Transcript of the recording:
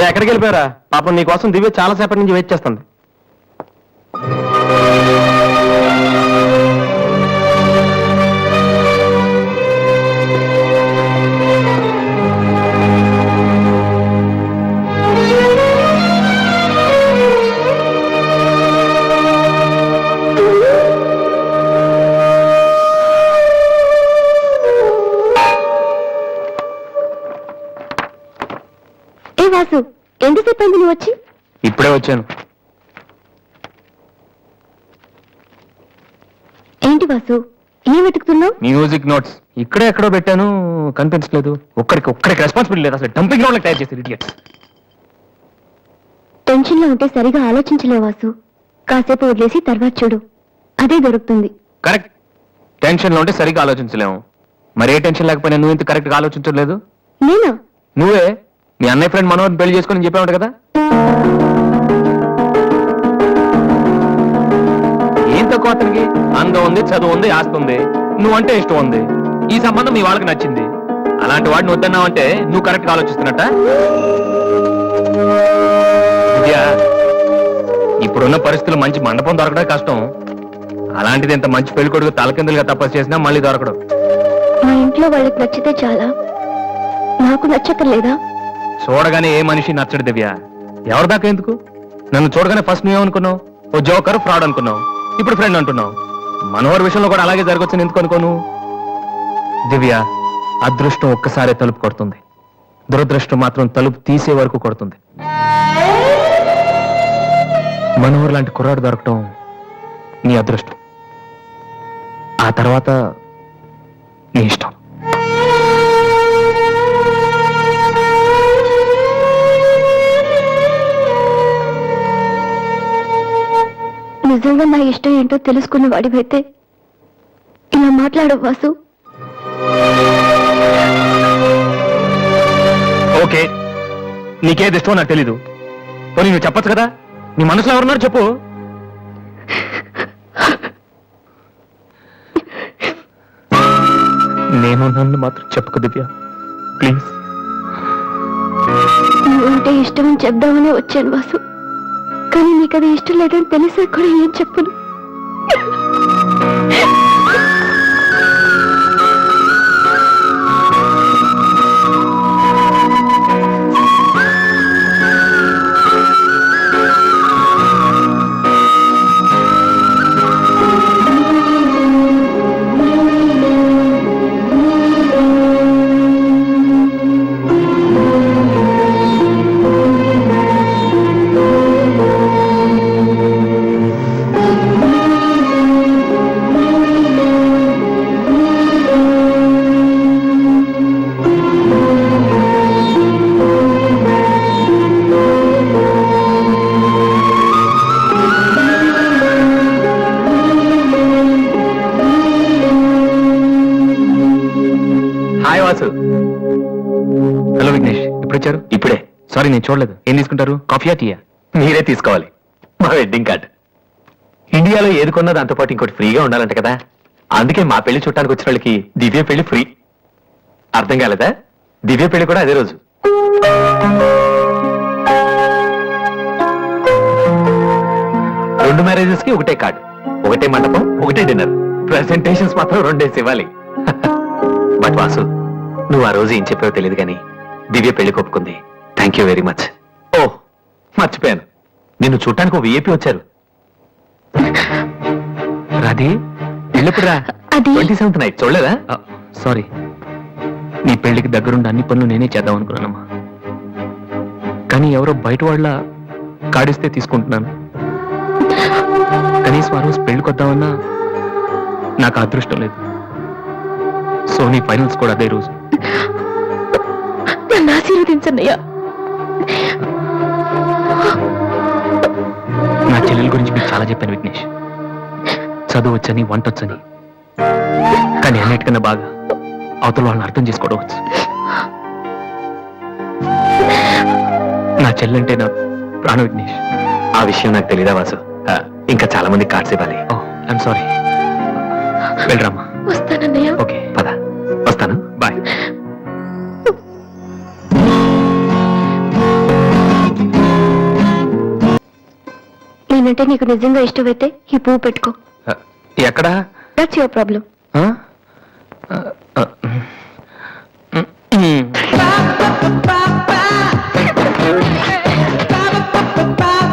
ఎక్కడికి వెళ్ళిపోయారా? పాపం నీకోసం దివ్య చాలా సేపటి నుంచి వెయిట్ చేస్తుంది. వాసు, ఎంతసేపు అయింది నువ్వు వచ్చి? ఇప్పుడే వచ్చాను. ఏంటి వాసు, ఏం వెతుకుతున్నావు? మ్యూజిక్ నోట్స్ ఇక్కడే ఎక్కడో పెట్టాను, కనిపించలేదు. ఒక్కడికి రెస్పాన్సిబిలిటీ లేదు. అసలు డంపింగ్ గ్రౌండ్ తయారు చేసి ఇడియట్స్. టెన్షన్ లో ఉంటే సరిగా ఆలోచించలేవు వాసు. కాసేపు వదిలేసి తర్వాత చూడు, అదే దొరుకుతుంది. కరెక్ట్. టెన్షన్ లో ఉంటే సరిగా ఆలోచించలేము. మరి ఏ టెన్షన్ లేకపోయినా నువ్వు ఇంత కరెక్ట్ గా ఆలోచించలేదు. నేనా? నువ్వే. మీ అన్నయ్య ఫ్రెండ్ మనోహర్ పెళ్లి చేసుకుని చెప్పావు కదా. ఏం తక్కువ అతనికి? అందం ఉంది, చదువు ఉంది, ఆస్తి ఉంది, నువ్వంటే ఇష్టం ఉంది. ఈ సంబంధం మీ వాళ్ళకి నచ్చింది. అలాంటి వాడిని వద్దన్నావంటే నువ్వు కరెక్ట్ గా ఆలోచిస్తున్నట్ట. ఇప్పుడున్న పరిస్థితులు మంచి మండపం దొరకడం కష్టం. అలాంటిది ఇంత మంచి పెళ్లి కొడుకు తలకిందులుగా తపస్సు చేసినా మళ్ళీ దొరకడం. మా ఇంట్లో వాళ్ళకి నచ్చితే చాలా, నాకు నచ్చక్కర్లేదా? చూడగానే ఏ మనిషి నచ్చడు దివ్య. ఎవరి దాకా ఎందుకు? నన్ను చూడగానే ఫస్ట్ నువ్వేమనుకున్నావు? ఓ జోకర్, ఫ్రాడ్ అనుకున్నావు. ఇప్పుడు ఫ్రెండ్ అంటున్నావు. మనోహర్ విషయంలో కూడా అలాగే జరగొచ్చని ఎందుకు అనుకోను? దివ్య, అదృష్టం ఒక్కసారే తలుపు కొడుతుంది, దురదృష్టం మాత్రం తలుపు తీసే వరకు కొడుతుంది. మనోహర్ లాంటి కుర్రాడు దొరకటం నీ అదృష్టం. ఆ తర్వాత నీ ఇష్టం. నిజంగా నా ఇష్టం ఏంటో తెలుసుకున్న వాడివైతే ఇలా మాట్లాడవు వాసు. ఓకే, నీకేది ఇష్టమో నాకు తెలీదు. పోనీ నువ్వు చెప్పచ్చు కదా. నీ మనసులో ఎవరున్నారు చెప్పు. నేను నన్ను మాత్రం చెప్పుకో దివ్య, ప్లీజ్. నువ్వంటే ఇష్టమని చెప్దామని వచ్చాను వాసు, కానీ నీకు అది ఇష్టం లేదని తెలిసా కూడా ఏం చెప్పను. హలో విఘ్నేష్, ఇప్పుడు వచ్చారు? ఇప్పుడే. సారీ, నేను చూడలేదు. ఏం తీసుకుంటారు, కాఫీయా టీయా? మీరే తీసుకోవాలి. మా వెడ్డింగ్ కార్డ్. ఇండియాలో ఏది కొన్నా దాంతో పాటు ఇంకోటి ఫ్రీగా ఉండాలంట కదా. అందుకే మా పెళ్లి చుట్టానికి వచ్చిన వాళ్ళకి దివ్య పెళ్లి ఫ్రీ. అర్థం కాలేదా? దివ్య పెళ్లి కూడా అదే రోజు. రెండు మ్యారేజెస్ కి ఒకటే కార్డ్, ఒకటే మండపం, ఒకటే డిన్నర్. ప్రెసెంటేషన్స్ మాత్రం రెండేసి ఇవ్వాలి. బట్ వాసు, నువ్వు ఆ రోజు ఏం చెప్పావో తెలియదు కానీ దివ్య పెళ్లి ఒప్పుకుంది. Thank you very much. ఓ మర్చిపోయాను, నిన్ను చూడటానికి ఒక విఐపి వచ్చారు. రాధి, వెళ్ళిప్పుడురా. 27th నైట్ చూడలేదా? సారీ, నీ పెళ్లికి దగ్గరుండి అన్ని పనులు నేనే చేద్దాం అనుకున్నానమ్మా. కానీ ఎవరో బయట వాళ్ళ కాడిస్తే తీసుకుంటున్నాను. కనీసం ఆ రోజు పెళ్లికి వద్దామన్నా నాకు అదృష్టం లేదు. సో నీ ఫైనల్స్ కూడా అదే రోజు. నన్ను ఆశీర్వదించన్నయ్యా. నా చెల్లెల గురించి మీకు చాలా చెప్పాను విఘ్నేష్. చదువు వచ్చని, వంట వచ్చని, కానీ అన్నిటికన్నా బాగా అవతల వాళ్ళని అర్థం చేసుకోవడం వచ్చు. నా చెల్లంటే నా ప్రాణ విఘ్నేష్. ఆ విషయం నాకు తెలీదా వాసు? ఇంకా చాలా మంది కార్డ్స్ ఇవ్వాలి. ఓ ఐఎమ్ సారీ. వెళ్ళరామ్మా. వస్తానన్నయ్య. ఓకే పద, వస్తాను. బాయ్. నేనంటే నీకు నిజంగా ఇష్టమైతే ఈ పువ్వు పెట్టుకో. ఎక్కడా? That's your problem.